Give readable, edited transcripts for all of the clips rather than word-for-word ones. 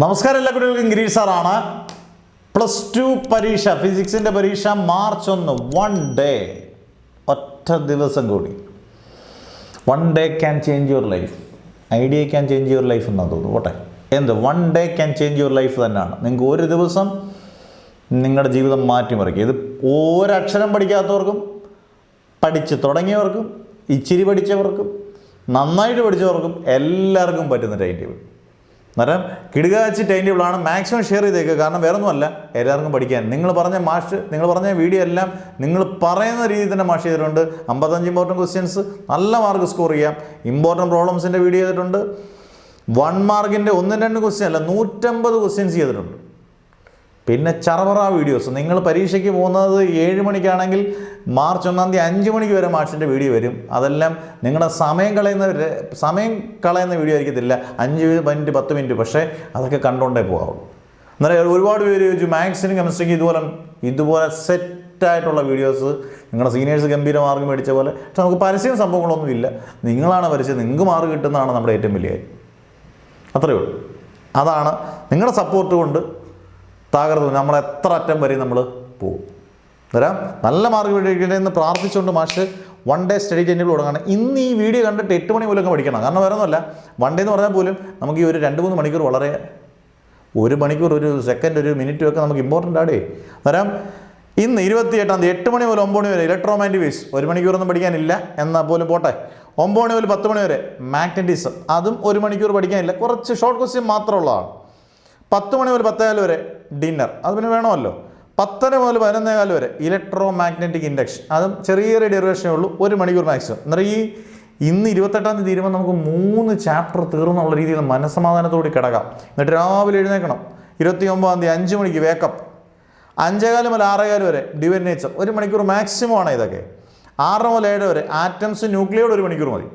നമസ്കാരം, എല്ലാ കുട്ടികൾക്കും ഗിരീഷ് സാറാണ്. +2 പരീക്ഷ, ഫിസിക്സിൻ്റെ പരീക്ഷ മാർച്ച് 1, 1 ഡേ, ഒറ്റ ദിവസം കൂടി. 1 day can change your life. Idea can change your life എന്നാണ് തോന്നുന്നു. പോട്ടെ, എന്ത് 1 day can change your life തന്നെയാണ്. നിങ്ങൾക്ക് ഒരു ദിവസം നിങ്ങളുടെ ജീവിതം മാറ്റിമറിക്കും. ഇത് ഒരക്ഷരം പഠിക്കാത്തവർക്കും, പഠിച്ച് തുടങ്ങിയവർക്കും, ഇച്ചിരി പഠിച്ചവർക്കും, നന്നായിട്ട് പഠിച്ചവർക്കും എല്ലാവർക്കും പറ്റുന്ന ടൈം ടേബിൾ. അന്നേരം കിടുകാച്ചി ടൈം ടേബിളാണ്. മാക്സിമം ഷെയർ ചെയ്തേക്കുക. കാരണം വേറെ ഒന്നുമല്ല, എല്ലാവർക്കും പഠിക്കാൻ. നിങ്ങൾ പറഞ്ഞ വീഡിയോ എല്ലാം നിങ്ങൾ പറയുന്ന രീതിയിൽ തന്നെ മാഷ് ചെയ്തിട്ടുണ്ട്. 55 ഇമ്പോർട്ടൻറ്റ് ക്വസ്റ്റ്യൻസ്, നല്ല മാർക്ക് സ്കോർ ചെയ്യാം. ഇമ്പോർട്ടൻറ്റ് പ്രോബ്ലംസിൻ്റെ വീഡിയോ ചെയ്തിട്ടുണ്ട്. 1 മാർക്കിൻ്റെ 1-2 ക്വസ്റ്റ്യൻ അല്ല, 150 ക്വസ്റ്റ്യൻസ് ചെയ്തിട്ടുണ്ട്. പിന്നെ ചറവറ വീഡിയോസ്. നിങ്ങൾ പരീക്ഷയ്ക്ക് പോകുന്നത് 7 മണിക്കാണെങ്കിൽ മാർച്ച് 1 5 മണിക്ക് വരെ മാർച്ചിൻ്റെ വീഡിയോ വരും. അതെല്ലാം നിങ്ങളുടെ സമയം കളയുന്ന വീഡിയോ ആയിരിക്കത്തില്ല. 5 മിനിറ്റ് 10 മിനിറ്റ്, പക്ഷേ അതൊക്കെ കണ്ടുകൊണ്ടേ പോകാവുള്ളൂ. അന്നേരം ഒരുപാട് പേര് ചോദിച്ചു മാത്സിനും കെമിസ്ട്രിക്ക് ഇതുപോലെ സെറ്റായിട്ടുള്ള വീഡിയോസ് നിങ്ങളുടെ സീനിയേഴ്സ് ഗംഭീര മാർക്ക് മേടിച്ച പോലെ. പക്ഷെ നമുക്ക് പരസ്യം സംഭവങ്ങളൊന്നുമില്ല. നിങ്ങളാണ് പരസ്യം, നിങ്ങൾക്ക് മാർക്ക് കിട്ടുന്നതാണ് നമ്മുടെ ഏറ്റവും വലിയ കാര്യം. അത്രയേ ഉള്ളൂ. അതാണ് നിങ്ങളുടെ സപ്പോർട്ട് കൊണ്ട് തകർന്നു നമ്മൾ എത്ര അറ്റം വരെ നമ്മൾ പോകും. അന്നേരം നല്ല മാർക്ക് മേടിക്കണമെന്ന് പ്രാർത്ഥിച്ചുകൊണ്ട് മാഷ് 1 ഡേ സ്റ്റഡി ടൈം ടേബിൾ തുടങ്ങുകയാണ്. ഇന്ന് ഈ വീഡിയോ കണ്ടിട്ട് 8 മണി പോലൊക്കെ പഠിക്കണം. കാരണം വേറെ ഒന്നുമല്ല, 1 ഡേ എന്ന് പറഞ്ഞാൽ പോലും നമുക്ക് ഈ ഒരു 2-3 മണിക്കൂർ വളരെ, 1 മണിക്കൂർ 1 സെക്കൻഡ് 1 മിനിറ്റ് ഒക്കെ നമുക്ക് ഇമ്പോർട്ടൻ്റ് ആടേ. അന്നേരം ഇന്ന് 28-ാം തീയതി 8 മണി മുതൽ 9 മണി വരെ ഇലക്ട്രോമാഗ്നറ്റിക് വേവ്സ്. 1 മണിക്കൂറൊന്നും പഠിക്കാനില്ല എന്നാൽ പോലും പോട്ടെ. 9 മണി മുതൽ 10 മണി വരെ മാഗ്നറ്റിസം, അതും 1 മണിക്കൂർ പഠിക്കാനില്ല, കുറച്ച് ഷോർട്ട് ക്വസ്റ്റ്യൻ മാത്രമുള്ളതാണ്. 10 മണി മുതൽ 10:15 വരെ ഡിന്നർ, അത് പിന്നെ വേണമല്ലോ. 10:30 മുതൽ 11:15 വരെ ഇലക്ട്രോ മാഗ്നറ്റിക് ഇൻഡക്ഷൻ, അതും ചെറിയൊരു ഡെറിവേഷനേ ഉള്ളൂ, 1 മണിക്കൂർ മാക്സിമം. അന്നേരം ഇന്ന് 28-ാം തീയതി തീരുമ്പോൾ നമുക്ക് 3 ചാപ്റ്റർ തീർന്നുള്ള രീതിയിൽ മനസ്സമാധാനത്തോടെ കിടക്കാം. എന്നിട്ട് രാവിലെ എഴുന്നേക്കണം. 29-ാം തീയതി 5 മണിക്ക് വേക്കപ്പ്. 5:15 മുതൽ 6:15 വരെ ഡിവൈൻ നേച്ചർ, 1 മണിക്കൂർ മാക്സിമം ആണ് ഇതൊക്കെ. 6 മുതൽ 7 വരെ ആറ്റംസ് ന്യൂക്ലിയോട് 1 മണിക്കൂർ മതി.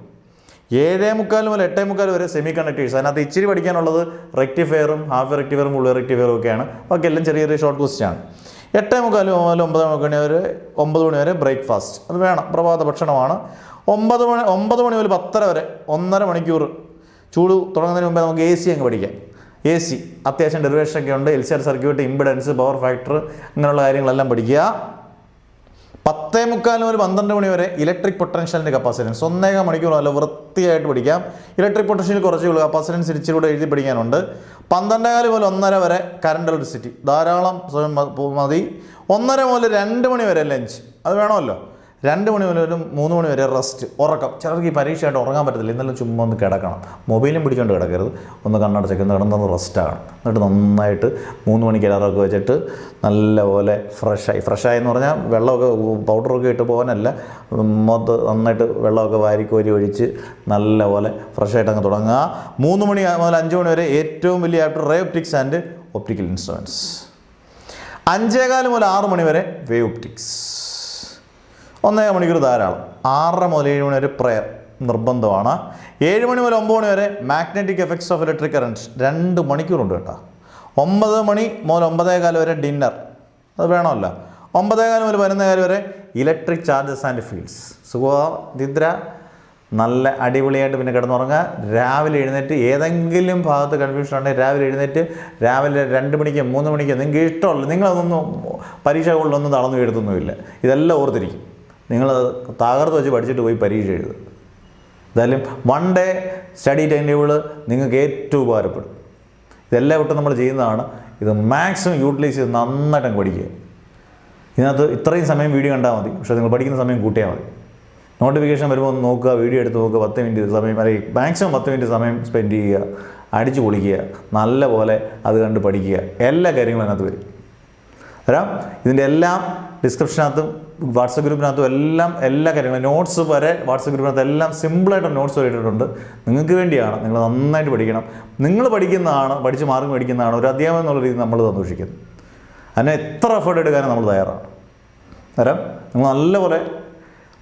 7:45 മുതൽ 8:45 വരെ സെമി കണ്ടക്ടേഴ്സ്. അതിനകത്ത് ഇച്ചിരി പഠിക്കാനുള്ളത് റെക്ടിഫയറും ഹാഫ് റെക്ടിഫയറും ഉള്ള റെക്ടിഫയറും ഒക്കെയാണ്. ബാക്കി എല്ലാം ചെറിയ ചെറിയ ഷോർട്ട് ക്വസ്റ്റ്യൻ ആണ്. 8:45 മുതൽ 9 മണി വരെ ബ്രേക്ക്ഫാസ്റ്റ്, അത് വേണം, പ്രഭാത ഭക്ഷണമാണ്. 9 മണി മുതൽ 10:30 വരെ 1.5 മണിക്കൂർ ചൂട് തുടങ്ങുന്നതിന് മുമ്പേ നമുക്ക് AC അങ്ങ് പഠിക്കാം. AC അത്യാവശ്യം ഡെറിവേഷനൊക്കെ ഉണ്ട്. LCR circuit, impedance, power factor, അങ്ങനെയുള്ള കാര്യങ്ങളെല്ലാം പഠിക്കുക. 10:45 മുതൽ 12 മണി വരെ ഇലക്ട്രിക് പൊട്ടൻഷ്യലിൻ്റെ കപ്പാസിറ്റൻസ്, 1.5 മണിക്കൂർ നല്ല വൃത്തിയായിട്ട് പഠിക്കാം. ഇലക്ട്രിക് പൊട്ടൻഷ്യൽ കുറച്ചേ ഉള്ളൂ, കപ്പാസിറ്റൻസ് ഇച്ചിരി കൂടെ എഴുതി പഠിക്കാനുണ്ട്. 12:15 മുതൽ 1:30 വരെ കറണ്ട് ഇലക്ട്രിസിറ്റി, ധാരാളം സ്വയം മതി. 1:30 മുതൽ 2 മണി വരെ ലഞ്ച്, അത് വേണമല്ലോ. 2 മണി മുതൽ 3 മണി വരെ റെസ്റ്റ്, ഉറക്കം. ചിലർക്ക് ഈ പരീക്ഷയായിട്ട് ഉറങ്ങാൻ പറ്റത്തില്ല, ഇന്നലെ ചുമ്മാ ഒന്ന് കിടക്കണം. മൊബൈലും പിടിച്ചുകൊണ്ട് കിടക്കരുത്, ഒന്ന് കണ്ണടച്ചൊക്കെ ഒന്ന് കിടന്നൊന്ന് റെസ്റ്റാകണം. എന്നിട്ട് നന്നായിട്ട് 3 മണിക്ക് അലാറമൊക്കെ വെച്ചിട്ട് നല്ലപോലെ ഫ്രഷായി എന്ന് പറഞ്ഞാൽ വെള്ളമൊക്കെ പൗഡറൊക്കെ ഇട്ട് പോകാനല്ല, നന്നായിട്ട് വെള്ളമൊക്കെ വാരിക്കോരി ഒഴിച്ച് നല്ലപോലെ ഫ്രഷായിട്ട് അങ്ങ് തുടങ്ങുക. 3 മണി മുതൽ 5 മണി വരെ ഏറ്റവും വലിയ ആയിട്ട് ray optics and optical instruments. 5:15 മുതൽ 6 മണി വരെ വേവ് ഒപ്റ്റിക്സ്, 1.5 മണിക്കൂർ ധാരാളം. 6:30 മുതൽ 7 മണി വരെ പ്രെയർ നിർബന്ധമാണ്. 7 മണി മുതൽ 9 മണി വരെ magnetic effects of electric current, 2 മണിക്കൂറുണ്ട് കേട്ടോ. 9 മണി മുതൽ 9:15 വരെ ഡിന്നർ, അത് വേണമല്ലോ. 9:15 മുതൽ 11:15 വരെ ഇലക്ട്രിക് ചാർജസ് ആൻഡ് ഫീൽഡ്സ്, സുഖനിദ്ര, നല്ല അടിപൊളിയായിട്ട് പിന്നെ കിടന്നുറങ്ങുക. രാവിലെ എഴുന്നേറ്റ് ഏതെങ്കിലും ഭാഗത്ത് കൺഫ്യൂഷൻ ഉണ്ടെങ്കിൽ രാവിലെ എഴുന്നേറ്റ് രാവിലെ 2 മണിക്ക് 3 മണിക്ക് നിങ്ങൾക്ക് ഇഷ്ടമുള്ള, നിങ്ങളതൊന്നും പരീക്ഷകളിലൊന്നും തളർന്നു വീഴത്തൊന്നുമില്ല. ഇതെല്ലാം ഓർത്തിരിക്കും. നിങ്ങൾ തകർത്ത് വെച്ച് പഠിച്ചിട്ട് പോയി പരീക്ഷ എഴുതുക. എന്തായാലും 1 ഡേ സ്റ്റഡി ടൈം ടേബിൾ നിങ്ങൾക്ക് ഏറ്റവും ഉപകാരപ്പെടും. ഇതെല്ലാം വിട്ട് നമ്മൾ ചെയ്യുന്നതാണ്. ഇത് മാക്സിമം യൂട്ടിലൈസ് ചെയ്ത് നന്നായിട്ട് പഠിക്കുക. ഇതിനകത്ത് ഇത്രയും സമയം വീഡിയോ കണ്ടാൽ മതി, പക്ഷേ നിങ്ങൾ പഠിക്കുന്ന സമയം കൂട്ടിയാൽ മതി. നോട്ടിഫിക്കേഷൻ വരുമ്പോൾ ഒന്ന് നോക്കുക, വീഡിയോ എടുത്ത് നോക്കുക, 10 മിനിറ്റ് സമയം, അല്ലെങ്കിൽ മാക്സിമം 10 മിനിറ്റ് സമയം സ്പെൻഡ് ചെയ്യുക, അടിച്ചു പൊളിക്കുക, നല്ല പോലെ അത് കണ്ട് പഠിക്കുക. എല്ലാ കാര്യങ്ങളും അതിനകത്ത് വരും. തരാം. ഇതിൻ്റെ എല്ലാം ഡിസ്ക്രിപ്ഷനകത്തും വാട്സപ്പ് ഗ്രൂപ്പിനകത്തും എല്ലാം എല്ലാ കാര്യങ്ങളും, നോട്ട്സ് വരെ വാട്സപ്പ് ഗ്രൂപ്പിനകത്ത് എല്ലാം സിമ്പിളായിട്ട് നോട്ട്സ് ഇട്ടിട്ടുണ്ട്. നിങ്ങൾക്ക് വേണ്ടിയാണ്. നിങ്ങൾ നന്നായിട്ട് പഠിക്കണം. നിങ്ങൾ പഠിക്കുന്നതാണ്, പഠിച്ച് മാർക്ക് മേടിക്കുന്നതാണ് ഒരു അധ്യാപനം എന്നുള്ള രീതിയിൽ നമ്മൾ സന്തോഷിക്കുന്നത്. അതിനെ എത്ര എഫേർട്ട് എടുക്കാനും നമ്മൾ തയ്യാറാണ്. തരാം. നിങ്ങൾ നല്ലപോലെ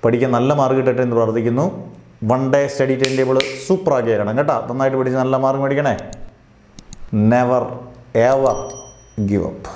പഠിക്കാൻ, നല്ല മാർക്ക് കിട്ടട്ടെ എന്ന് പ്രാർത്ഥിക്കുന്നു. 1 ഡേ സ്റ്റഡി ടൈം ടേബിൾ സൂപ്പറാക്കി തരണം കേട്ടോ. നന്നായിട്ട് പഠിച്ച് നല്ല മാർക്ക് മേടിക്കണേ. Never ever give up.